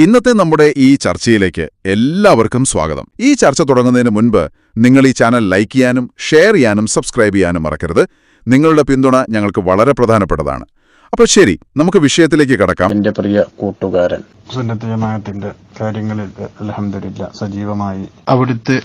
ഇന്നത്തെ നമ്മുടെ ഈ ചർച്ചയിലേക്ക് എല്ലാവർക്കും സ്വാഗതം. ഈ ചർച്ച തുടങ്ങുന്നതിന് മുൻപ് നിങ്ങൾ ഈ ചാനൽ ലൈക്ക് ചെയ്യാനും ഷെയർ ചെയ്യാനും സബ്സ്ക്രൈബ് ചെയ്യാനും മറക്കരുത്. നിങ്ങളുടെ പിന്തുണ ഞങ്ങൾക്ക് വളരെ പ്രധാനപ്പെട്ടതാണ്. അപ്പോൾ ശരി, നമുക്ക് വിഷയത്തിലേക്ക് കടക്കാം. എന്റെ പ്രിയ കൂട്ടുകാരൻ, സുന്നത്ത് ജമാഅത്തിന്റെ കാര്യങ്ങളിൽ അൽഹംദുലില്ലാ സജീവമായി അവിടുത്തെ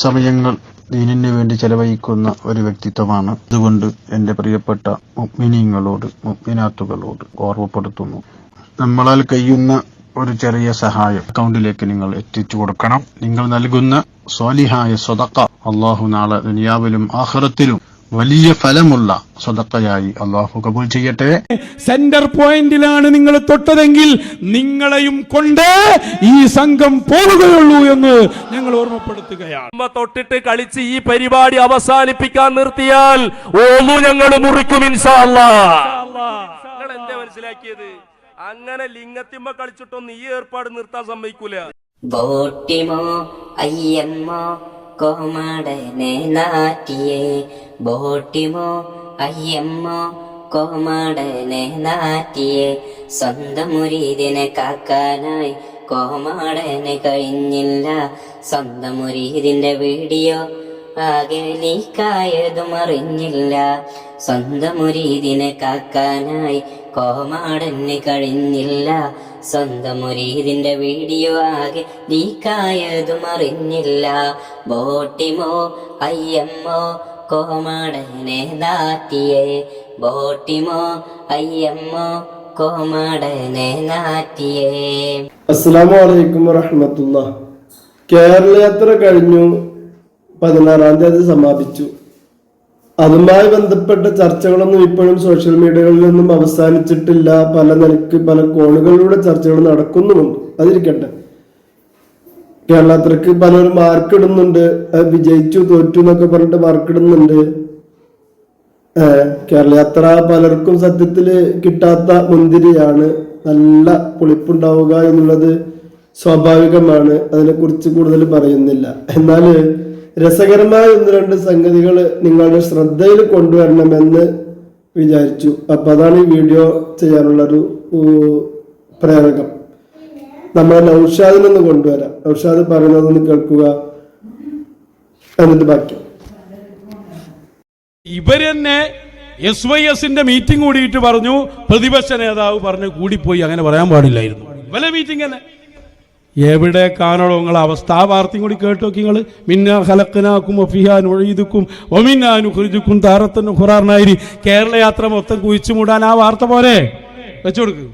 സമയങ്ങൾ ദീനിന് വേണ്ടി ചെലവഴിക്കുന്ന ഒരു വ്യക്തിത്വമാണ്. അതുകൊണ്ട് എന്റെ പ്രിയപ്പെട്ട മുഅ്മിനീങ്ങളോട് മുഅ്മിനാത്തുകളോട് ഓർമ്മപ്പെടുത്തുന്നു, നമ്മളാൽ കഴിയുന്ന ഒരു ചെറിയ സഹായം അക്കൗണ്ടിലേക്ക് നിങ്ങൾ എത്തിച്ചു കൊടുക്കണം. നിങ്ങൾ നൽകുന്ന സ്വാലിഹായ സ്വതക്ക അല്ലാഹു നാളെ ദുനിയാവിലും ആഖിറത്തിലും വലിയ ഫലമുള്ള സ്വതക്കയായി അല്ലാഹു കബൂൽ ചെയ്യട്ടെ. സെന്റർ പോയിന്റിലാണ് നിങ്ങൾ തൊട്ടതെങ്കിൽ നിങ്ങളെയും കൊണ്ട് ഈ സംഘം പോവുകയുള്ളൂ എന്ന് ഞങ്ങൾ ഓർമ്മപ്പെടുത്തുകയാണ്. തൊട്ടിട്ട് കളിച്ച് ഈ പരിപാടി അവസാനിപ്പിക്കാൻ നിർത്തിയാൽ ഞങ്ങൾ മുറിക്കും ഇൻഷാ അല്ലാഹ്. നിങ്ങൾ എന്താ മനസ്സിലാക്കിയത്? അങ്ങനെ ലിംഗത്തിമ്മ കളിച്ചിട്ടൊന്നും ഈ ഏർപ്പാട് നിർത്താൻ സമ്മതിക്കൂല. ബോട്ടിമോ അയ്യമ്മോ കോമടനെ നാട്ടിയേ, ബോട്ടിമോ അയ്യമ്മോ കോമടനെ നാട്ടിയേ, സ്വന്തം മുരീദിനെ കാക്കാനായി കോമാടന് കഴിഞ്ഞില്ല. സ്വന്തം മുരീദിന്റെ വീഡിയോ ആകെ ലീക്കായതും അറിഞ്ഞില്ല. സ്വന്തം മുരീദിനെ കാക്കാനായി കോമാടന് കഴിഞ്ഞില്ല. സ്വന്തം മുരീദിന്റെ വീഡിയോ ആകെ ലീക്കായതും അറിഞ്ഞില്ല. ബോട്ടിമോ അയ്യമ്മോ കോമാടനെ നാട്ടിയേ, ബോട്ടിമോ അയ്യമ്മോ കോമാടനെ നാട്ടിയേ. അസ്സലാമു അലൈക്കും വറഹ്മത്തുള്ളാഹി. കേരള യാത്ര കഴിഞ്ഞു, 16-ാം തീയതി സമാപിച്ചു. അതുമായി ബന്ധപ്പെട്ട ചർച്ചകളൊന്നും ഇപ്പോഴും സോഷ്യൽ മീഡിയകളിൽ നിന്നും അവസാനിച്ചിട്ടില്ല. പല നിലയ്ക്ക് പല കോണുകളിലൂടെ ചർച്ചകൾ നടക്കുന്നുമുണ്ട്. അതിരിക്കട്ടെ, കേരള യാത്രക്ക് പലരും മാർക്കിടുന്നുണ്ട്. വിജയിച്ചു തോറ്റു എന്നൊക്കെ പറഞ്ഞിട്ട് മാർക്കിടുന്നുണ്ട്. കേരള യാത്ര പലർക്കും സത്യത്തില് കിട്ടാത്ത മുന്തിരിയാണ്. നല്ല പുളിപ്പുണ്ടാവുക എന്നുള്ളത് സ്വാഭാവികമാണ്. അതിനെക്കുറിച്ച് കൂടുതൽ പറയുന്നില്ല. എന്നാൽ രസകരമായ 1-2 സംഗതികൾ നിങ്ങളുടെ ശ്രദ്ധയിൽ കൊണ്ടുവരണമെന്ന് വിചാരിച്ചു. അപ്പൊ അതാണ് ഈ വീഡിയോ ചെയ്യാനുള്ളൊരു പ്രേരകം. നമ്മളെ നൗഷാദിനൊന്ന് കൊണ്ടുവരാം. നൗഷാദ് പറയുന്നതൊന്ന് കേൾക്കുക, എന്നിട്ട് ബാക്കി. ഇവരെന്നെ SYSന്റെ മീറ്റിംഗ് കൂടിയിട്ട് പറഞ്ഞു, പ്രതിപക്ഷ നേതാവ് പറഞ്ഞു കൂടിപ്പോയി, അങ്ങനെ പറയാൻ പാടില്ലായിരുന്നു. വല്ല മീറ്റിംഗ് തന്നെ എവിടെ കാണണോ നിങ്ങളെ അവസ്ഥ? ആ വാർത്തയും കൂടി കേട്ടു നോക്കി നിങ്ങൾ. മിന്നാ ഖലഖനാകും വഫീഹാ നുഈദുകും വമിന്നാ നുഖ്രിജുകും താറത്തൻ ഉഖ്റാനായി കേരള യാത്ര മൊത്തം കുഴിച്ചു മൂടാൻ ആ വാർത്ത പോലെ വെച്ചു കൊടുക്കും.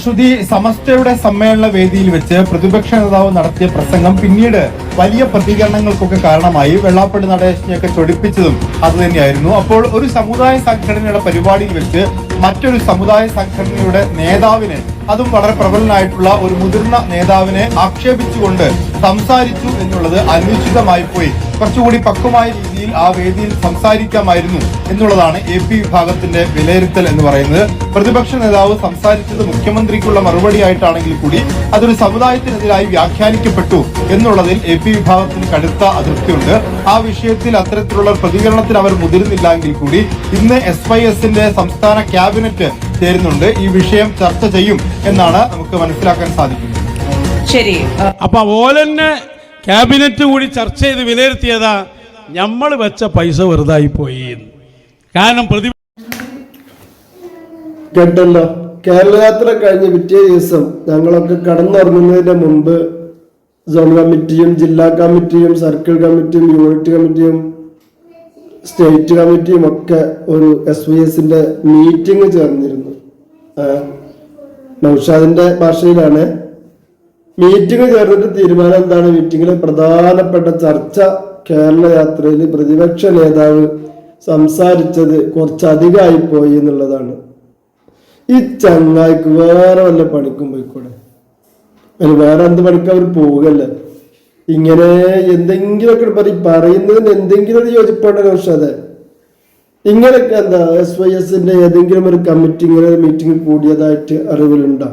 ശ്രുതി, സമസ്തയുടെ സമ്മേളന വേദിയിൽ വെച്ച് പ്രതിപക്ഷ നേതാവ് നടത്തിയ പ്രസംഗം പിന്നീട് വലിയ പ്രതികരണങ്ങൾക്കൊക്കെ കാരണമായി. വെള്ളാപ്പള്ളി നടേശനെയൊക്കെ ചൊടിപ്പിച്ചതും അത് തന്നെയായിരുന്നു. അപ്പോൾ ഒരു സമുദായ സംഘടനയുടെ പരിപാടിയിൽ വെച്ച് മറ്റൊരു സമുദായ സംഘടനയുടെ നേതാവിനെ, അതും വളരെ പ്രബലനായിട്ടുള്ള ഒരു മുതിർന്ന നേതാവിനെ ആക്ഷേപിച്ചുകൊണ്ട് സംസാരിച്ചു എന്നുള്ളത് അനുചിതമായി പോയി. കുറച്ചുകൂടി പക്വമായ രീതിയിൽ ആ വേദിയിൽ സംസാരിക്കാമായിരുന്നു എന്നുള്ളതാണ് AP വിഭാഗത്തിന്റെ വിലയിരുത്തൽ എന്ന് പറയുന്നത്. പ്രതിപക്ഷ നേതാവ് സംസാരിച്ചത് മുഖ്യമന്ത്രിക്കുള്ള മറുപടിയായിട്ടാണെങ്കിൽ കൂടി അതൊരു സമുദായത്തിനെതിരായി വ്യാഖ്യാനിക്കപ്പെട്ടു എന്നുള്ളതിൽ AP വിഭാഗത്തിന് കടുത്ത അതൃപ്തിയുണ്ട്. ആ വിഷയത്തിൽ അത്തരത്തിലുള്ള പ്രതികരണത്തിന് അവർ മുതിരുന്നില്ലെങ്കിൽ കൂടി ഇന്ന് SYSന്റെ സംസ്ഥാന ക്യാബിനറ്റ് ചേരുന്നുണ്ട്. ഈ വിഷയം ചർച്ച ചെയ്യും എന്നാണ് നമുക്ക് മനസ്സിലാക്കാൻ സാധിക്കുന്നത്. ശരി, അപ്പൊ ഓലെന്നെ ക്യാബിനറ്റ് കൂടി ചർച്ച ചെയ്ത് വിലയിരുത്തിയതാ നമ്മൾ വെച്ച പൈസ വെറുതായി പോയി. കാരണം കേട്ടല്ലോ. കേരള യാത്ര കഴിഞ്ഞ് പിറ്റേ ദിവസം ഞങ്ങളൊക്കെ കടന്നുറങ്ങുന്നതിന്റെ മുമ്പ് സോൺ കമ്മിറ്റിയും ജില്ലാ കമ്മിറ്റിയും സർക്കിൾ കമ്മിറ്റിയും യൂണിറ്റ് കമ്മിറ്റിയും സ്റ്റേറ്റ് കമ്മിറ്റിയും ഒക്കെ ഒരു SYSന്റെ മീറ്റിംഗ് ചേർന്നിരുന്നു. നൗഷാദിന്റെ ഭാഷയിലാണ് മീറ്റിംഗ് ചേർന്നിട്ട് തീരുമാനം എന്താണ്? മീറ്റിംഗിലെ പ്രധാനപ്പെട്ട ചർച്ച കേരള യാത്രയിൽ പ്രതിപക്ഷ നേതാവ് സംസാരിച്ചത് കുറച്ചധികമായി പോയി എന്നുള്ളതാണ്. ഈ ചങ്ങായിക്ക് വേറെ വല്ല പണിക്കും പോയിക്കൂടെ? വേറെ എന്ത് പണിക്ക് അവർ പോകല്ലേ? ഇങ്ങനെ എന്തെങ്കിലുമൊക്കെ പറയുന്നതിന് എന്തെങ്കിലും ഒരു യോജിപ്പാണ് നൗഷാദ്. ഇങ്ങനെയൊക്കെ എന്താ SYSന്റെ ഏതെങ്കിലും ഒരു കമ്മിറ്റി ഇങ്ങനെ മീറ്റിംഗ് കൂടിയതായിട്ട് അറിവിലുണ്ടോ?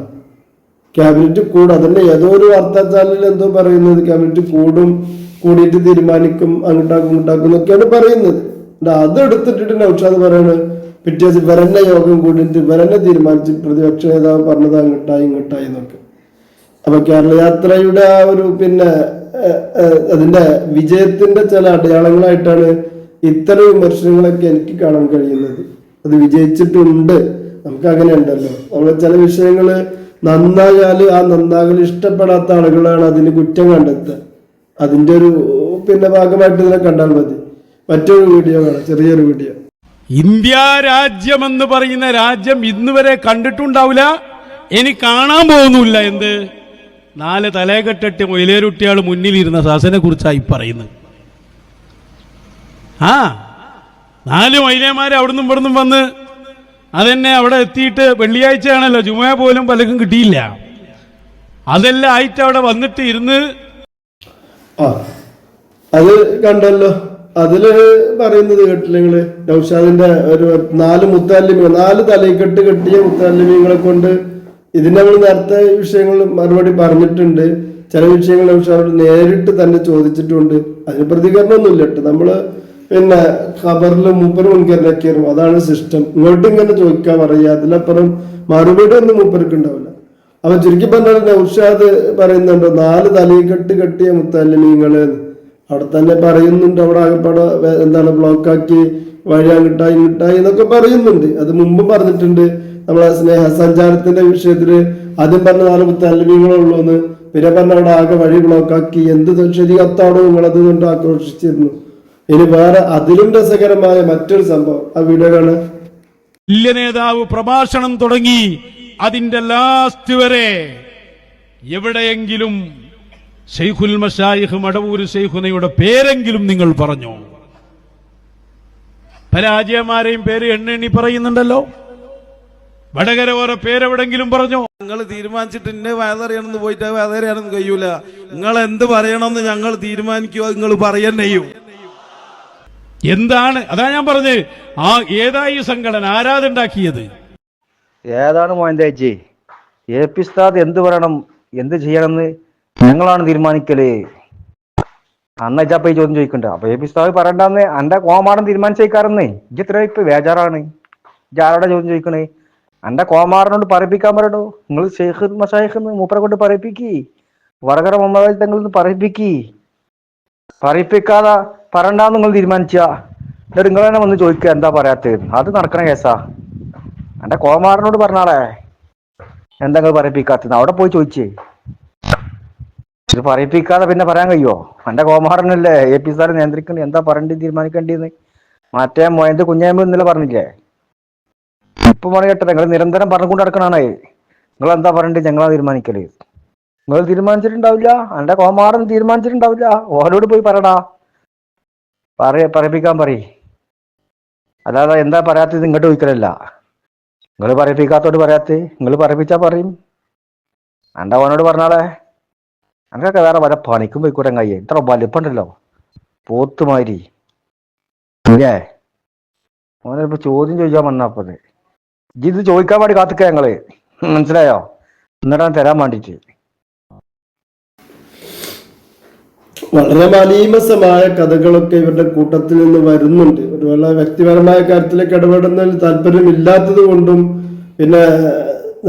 ക്യാബിനറ്റ് കൂടും, അതന്നെ ഏതോ ഒരു വാർത്താ ചാനലിൽ എന്തോ പറയുന്നത് ക്യാബിനറ്റ് കൂടിയിട്ട് തീരുമാനിക്കും, അങ്ങോട്ടാക്കും ഇങ്ങോട്ടാക്കും എന്നൊക്കെയാണ് പറയുന്നത്. അത് എടുത്തിട്ടിട്ട് നൗഷാദ് പറയാണ് പിറ്റേ ദിവസം ഇവരെന്നെ യോഗം കൂടിയിട്ട് ഇവരെന്നെ തീരുമാനിച്ച് പ്രതിപക്ഷ നേതാവ് പറഞ്ഞത് അങ്ങോട്ടായി എന്നൊക്കെ. അപ്പൊ കേരള യാത്രയുടെ ആ ഒരു പിന്നെ അതിന്റെ വിജയത്തിന്റെ ചില അടയാളങ്ങളായിട്ടാണ് ഇത്തരം വിമർശനങ്ങളൊക്കെ എനിക്ക് കാണാൻ കഴിയുന്നത്. അത് വിജയിച്ചിട്ടുണ്ട്, നമുക്ക് അങ്ങനെ ഉണ്ടല്ലോ. നമ്മൾ ചില വിഷയങ്ങള് നന്നായാല് ആ നന്നാകൽ ഇഷ്ടപ്പെടാത്ത ആളുകളാണ് അതിന് കുറ്റം കണ്ടെത്തുക. അതിന്റെ ഒരു പിന്നെ ഭാഗമായിട്ട് ഇതിനെ കണ്ടാൽ മതി. മറ്റൊരു വീഡിയോ കാണാം, ചെറിയൊരു വീഡിയോ. ഇന്ത്യ രാജ്യമെന്ന് പറയുന്ന രാജ്യം ഇന്ന് വരെ കണ്ടിട്ടുണ്ടാവില്ല, ഇനി കാണാൻ പോകുന്നില്ല. എന്ത് 4 തലകെട്ടിട്ട് മൊയിലേരുട്ടിയാൾ മുന്നിലിരുന്ന ശാസനെ കുറിച്ചായി പറയുന്നത്. 4 മൊയിലേമാര് അവിടുന്നും ഇവിടുന്നും വന്ന് അതെന്നെ അവിടെ എത്തിയിട്ട് വെള്ളിയാഴ്ചയാണല്ലോ, ജുമ പോലും പലർക്കും കിട്ടിയില്ല. അതെല്ലാം ആയിട്ട് അവിടെ വന്നിട്ട് ഇരുന്ന് അത് കണ്ടല്ലോ. അതില് പറയുന്നത് കേട്ടില്ല നിങ്ങള്? നൗഷാദിന്റെ ഒരു 4 മുത്തല്ലിമീങ്ങൾ, 4 തലക്കെട്ട് കെട്ടിയ മുത്തല്ലിമീങ്ങളെ കൊണ്ട് ഇതിന് നമ്മൾ നേരത്തെ വിഷയങ്ങൾ മറുപടി പറഞ്ഞിട്ടുണ്ട്. ചില വിഷയങ്ങൾ നൗഷാദോട് നേരിട്ട് തന്നെ ചോദിച്ചിട്ടുണ്ട്. അതിന് പ്രതികരണമൊന്നുമില്ല കേട്ടോ. നമ്മള് പിന്നെ ഖബറിൽ മൂപ്പര് മുൻകരുതാക്കിയിരുന്നു, അതാണ് സിസ്റ്റം. ഇങ്ങോട്ട് ഇങ്ങനെ ചോദിക്കാൻ പറയുക, അതിലപ്പുറം മറുപടി ഒന്നും മൂപ്പർക്ക് ഉണ്ടാവില്ല. അപ്പൊ ചുരുക്കി പറഞ്ഞാൽ നൗഷാദ് പറയുന്നുണ്ടോ 4 തലക്കെട്ട് കെട്ടിയ മുത്തല്ലിമീങ്ങള് അവിടെ തന്നെ പറയുന്നുണ്ട്. അവിടെ ആകെപ്പാടെ എന്താണ് ബ്ലോക്കാക്കി വഴി അങ്ങിട്ടായി ഇങ്ങിട്ടായി എന്നൊക്കെ പറയുന്നുണ്ട്. അത് മുമ്പ് പറഞ്ഞിട്ടുണ്ട്. നമ്മളെ സ്നേഹസഞ്ചാരത്തിന്റെ വിഷയത്തില് ആദ്യം പറഞ്ഞ 4 മുത്തല്ലിമീങ്ങളേ ഉള്ളൂ എന്ന്, പിന്നെ പറഞ്ഞ അവിടെ ആകെ വഴി ബ്ലോക്കാക്കി എന്ത് ശരിയത്താണോ നിങ്ങളത് കൊണ്ട് ആക്രോശിച്ചിരുന്നു. ഇനി വേറെ അതിലും രസകരമായ മറ്റൊരു സംഭവം, ആ വീഡിയോ കാണാൻ. തുല്യ നേതാവ് പ്രഭാഷണം തുടങ്ങി അതിന്റെ ലാസ്റ്റ് വരെ എവിടെയെങ്കിലും ശൈഖുൽ മശായിഖ് മടവൂര് ശൈഖുനയുടെ പേരെങ്കിലും നിങ്ങൾ പറഞ്ഞു? പരാജയമാരെയും പേര് എണ്ണി പറയുന്നുണ്ടല്ലോ. വടകര ഓരോ പേരെവിടെങ്കിലും പറഞ്ഞോ? ഞങ്ങൾ തീരുമാനിച്ചിട്ട് എന്നെ വേദറിയണമെന്ന് പോയിട്ട് വേദറിയാനൊന്നും കഴിയൂല. നിങ്ങൾ എന്ത് പറയണമെന്ന് ഞങ്ങൾ തീരുമാനിക്കുക, നിങ്ങൾ പറയന്നെയും. എന്താണ്? അതാ ഞാൻ പറഞ്ഞത്. ഏതായി സംഘടന? ആരാതുണ്ടാക്കിയത്? ഏതാണ് മോഹൻജി? എ.പി. ഉസ്താദ് എന്ത് പറയണം, എന്ത് ചെയ്യണമെന്ന് ഞങ്ങളാണ് തീരുമാനിക്കല്. അന്നച്ചാപ്പ ഈ ചോദ്യം ചോദിക്കണ്ട. അപ്പൊ എ.പി. ഉസ്താദ് പറയണ്ടെന്ന് എന്റെ കോമാടൻ തീരുമാനിച്ചേക്കാരെന്നേ. ഇജ്ജ് ഇത്ര ഇപ്പൊ ബേജാറാണ്. ഇജ്ജ് ആരോടെ ചോദ്യം ചോദിക്കണേ? എന്റെ കോമാറിനോട് പറയിപ്പിക്കാൻ പറയട്ടോ. നിങ്ങൾ ഷെയ്ഖ് മശായിഖ് മൂപ്പരെ കൊണ്ട് പറയിപ്പിക്കി, വടകര മുഹമ്മദ് തങ്ങളിൽ പറയിപ്പിക്കി. പറയിപ്പിക്കാതെ പറയണ്ടെന്ന് നിങ്ങൾ തീരുമാനിച്ച എന്നിട്ട് നിങ്ങൾ തന്നെ വന്ന് ചോദിക്കുക എന്താ പറയാത്തത്? അത് നടക്കണ കേസാ. എന്റെ കോമാറിനോട് പറഞ്ഞാളെ എന്താ നിങ്ങൾ പറയിപ്പിക്കാത്തത്? അവിടെ പോയി ചോദിച്ചേ. ഇത് പറയിപ്പിക്കാതെ പിന്നെ പറയാൻ കഴിയുമോ? എന്റെ കോമാറിനല്ലേ എ.പി. ഉസ്താദ് നിയന്ത്രിക്കണ്ടേ, എന്താ പറയേണ്ടി തീരുമാനിക്കേണ്ടിന്ന്. മറ്റേ മോയന്റെ കുഞ്ഞായ്മ ഇന്നലെ പറഞ്ഞില്ലേ? ഇപ്പൊ മണി കേട്ടത് നിങ്ങൾ നിരന്തരം പറഞ്ഞുകൊണ്ട് നടക്കണാണ്. നിങ്ങൾ എന്താ പറയണ്ടേ? ഞങ്ങളാ തീരുമാനിക്കല്. നിങ്ങൾ തീരുമാനിച്ചിട്ടുണ്ടാവില്ല, എന്റെ കോമാറൻ തീരുമാനിച്ചിട്ടുണ്ടാവില്ല. ഓരോട് പോയി പറയടാ, പറയിപ്പിക്കാൻ പറയ്. അല്ലാതെ എന്താ പറയാത്തത് ഇങ്ങോട്ട് ചോദിക്കലല്ല. നിങ്ങൾ പറയിപ്പിക്കാത്തോട് പറയാത്ത, നിങ്ങൾ പറയിപ്പിച്ചാ പറയും. എന്റെ ഓനോട് പറഞ്ഞാളെ എനിക്കൊക്കെ വേറെ വല്ല പണിക്കും പോയിക്കൂടെ? കയ്യെ ഇത്ര വലിപ്പുണ്ടല്ലോ, പോത്തുമാതിരി. ഇല്ലേ ഓനിപ്പോ ചോദ്യം ചോദിക്കാൻ വന്നപ്പത് ഇത് ചോദിക്കാൻ വേണ്ടി കാത്തിക്ക ഞങ്ങള്, മനസ്സിലായോ? എന്നിട്ടാണ് തരാൻ വേണ്ടിട്ട്. വളരെ മലീമസമായ കഥകളൊക്കെ ഇവരുടെ കൂട്ടത്തിൽ നിന്ന് വരുന്നുണ്ട്. ഒരുപോലെ വ്യക്തിപരമായ കാര്യത്തിലേക്ക് ഇടപെടുന്നതിൽ താല്പര്യമില്ലാത്തത് കൊണ്ടും പിന്നെ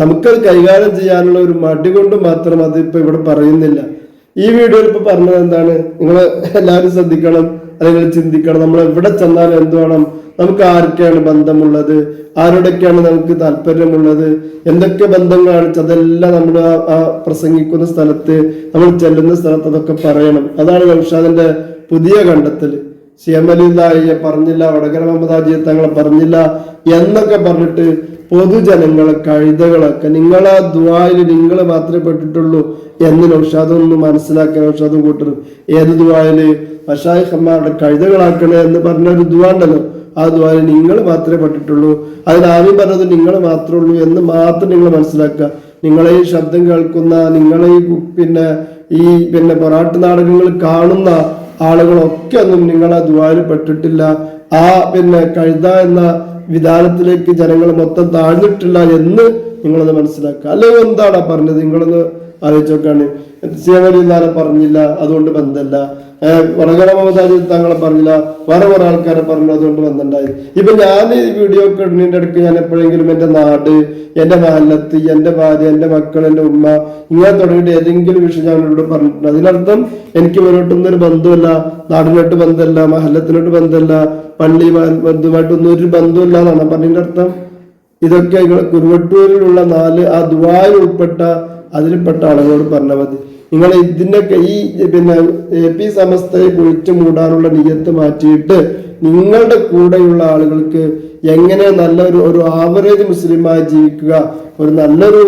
നമുക്കത് കൈകാര്യം ചെയ്യാനുള്ള ഒരു മടി കൊണ്ട് മാത്രം അതിപ്പോ ഇവിടെ പറയുന്നില്ല. ഈ വീഡിയോയിൽ ഇപ്പൊ പറഞ്ഞത് എന്താണ്? നിങ്ങൾ എല്ലാവരും ശ്രദ്ധിക്കണം, അല്ലെങ്കിൽ ചിന്തിക്കണം. നമ്മൾ എവിടെ ചെന്നാലും എന്ത് വേണം, നമുക്ക് ആർക്കാണ് ബന്ധമുള്ളത്, ആരോടൊക്കെയാണ് നമുക്ക് താല്പര്യമുള്ളത്, എന്തൊക്കെ ബന്ധങ്ങളാണ്, അതെല്ലാം നമ്മൾ ആ പ്രസംഗിക്കുന്ന സ്ഥലത്ത്, നമ്മൾ ചെല്ലുന്ന സ്ഥലത്ത് അതൊക്കെ പറയണം. അതാണ് നൗഷാദിന്റെ പുതിയ കണ്ടെത്തല്. സിയമലില്ലായെ പറഞ്ഞില്ല, വടകര മുഹമ്മദ് തങ്ങളെ പറഞ്ഞില്ല എന്നൊക്കെ പറഞ്ഞിട്ട് പൊതുജനങ്ങളെ കഴുതകളൊക്കെ നിങ്ങളാ ദുആയിൽ നിങ്ങൾ മാത്രമേ പെട്ടിട്ടുള്ളൂ എന്ന് നൗഷാദൊന്ന് മനസ്സിലാക്കാൻ നൗഷാദും കൂട്ടരും. ഏത് ദുആയില്? മശായിഖന്മാരുടെ കഴുതകളാക്കണേ എന്ന് പറഞ്ഞ ഒരു ദുആ ഉണ്ടല്ലോ, ആ ദുആയിൽ നിങ്ങൾ മാത്രമേ പെട്ടിട്ടുള്ളൂ. അതിന് ആദ്യം പറഞ്ഞത് നിങ്ങൾ മാത്രമേ ഉള്ളൂ എന്ന് മാത്രം നിങ്ങൾ മനസ്സിലാക്കുക. നിങ്ങളെ ഈ ശബ്ദം കേൾക്കുന്ന, നിങ്ങളെ ഈ പൊറാട്ട് നാടകങ്ങൾ കാണുന്ന ആളുകളൊക്കെ ഒന്നും നിങ്ങളെ ദുആയിൽ പെട്ടിട്ടില്ല. ആ കഴുത എന്ന വിധാനത്തിലേക്ക് ജനങ്ങൾ മൊത്തം താഴ്ന്നിട്ടില്ല എന്ന് നിങ്ങളൊന്ന് മനസ്സിലാക്കുക. അല്ലെങ്കിൽ എന്താണ് പറഞ്ഞത് നിങ്ങളൊന്ന് ആലോചിച്ചോക്കാണ്. സേവലിന്നാരെ പറഞ്ഞില്ല അതുകൊണ്ട് ബന്ധമില്ല, വടകര മമതാജി തങ്ങളെ പറഞ്ഞില്ല, വേറെ കുറെ ആൾക്കാരെ പറഞ്ഞു അതുകൊണ്ട് ബന്ധമുണ്ടായി. ഇപ്പൊ ഞാൻ ഈ വീഡിയോ ഒക്കെ ഇടുന്നതിന്റെ ഇടയ്ക്ക് ഞാൻ എപ്പോഴെങ്കിലും എന്റെ നാട്, എന്റെ മഹല്ലത്ത്, എന്റെ ഭാര്യ, എന്റെ മക്കൾ, എന്റെ ഉമ്മ ഇങ്ങനെ തുടങ്ങിയിട്ട് ഏതെങ്കിലും വിഷയം ഞാൻ ഇവിടെ പറഞ്ഞിട്ടുണ്ട്. അതിനർത്ഥം എനിക്ക് ഇവരോട്ടൊന്നും ഒരു ബന്ധമില്ല, നാടിനോട്ട് ബന്ധമല്ല, മഹല്ലത്തിനോട്ട് ബന്ധമല്ല, പള്ളി ബന്ധുമായിട്ടൊന്നും ഒരു ബന്ധമില്ല എന്നാണ് പറഞ്ഞതിന്റെ അർത്ഥം. ഇതൊക്കെ കുരുവട്ടൂരിലുള്ള 4 ആ ദുആയിൽ ഉൾപ്പെട്ട അതിൽപ്പെട്ട ആളുകളോട് പറഞ്ഞാൽ മതി. നിങ്ങൾ ഇതിന്റെയൊക്കെ ഈ AP സമസ്തയെ കുഴിച്ചു മൂടാനുള്ള നിയത്ത് മാറ്റിയിട്ട് നിങ്ങളുടെ കൂടെയുള്ള ആളുകൾക്ക് എങ്ങനെ നല്ലൊരു ആവറേജ് മുസ്ലിമായി ജീവിക്കുക, ഒരു നല്ലൊരു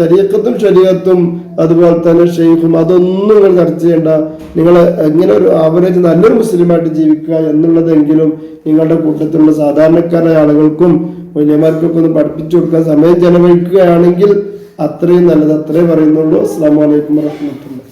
തരീഖത്തും ശരീഅത്തും അതുപോലെ തന്നെ ഷെയ്ഖും അതൊന്നും നിങ്ങൾ ചർച്ച ചെയ്യേണ്ട. നിങ്ങൾ എങ്ങനെ ഒരു ആവറേജ് നല്ലൊരു മുസ്ലിമായിട്ട് ജീവിക്കുക എന്നുള്ളതെങ്കിലും നിങ്ങളുടെ കൂട്ടത്തിലുള്ള സാധാരണക്കാരായ ആളുകൾക്കും വലിയമാർക്കൊക്കെ ഒന്ന് പഠിപ്പിച്ചു കൊടുക്കാൻ സമയം ചെലവഴിക്കുകയാണെങ്കിൽ അത്രയും നല്ലത്. അത്രേ പറയുന്നുള്ളൂ. അസ്സലാമു അലൈക്കും വറഹ്മത്തുള്ളാഹി.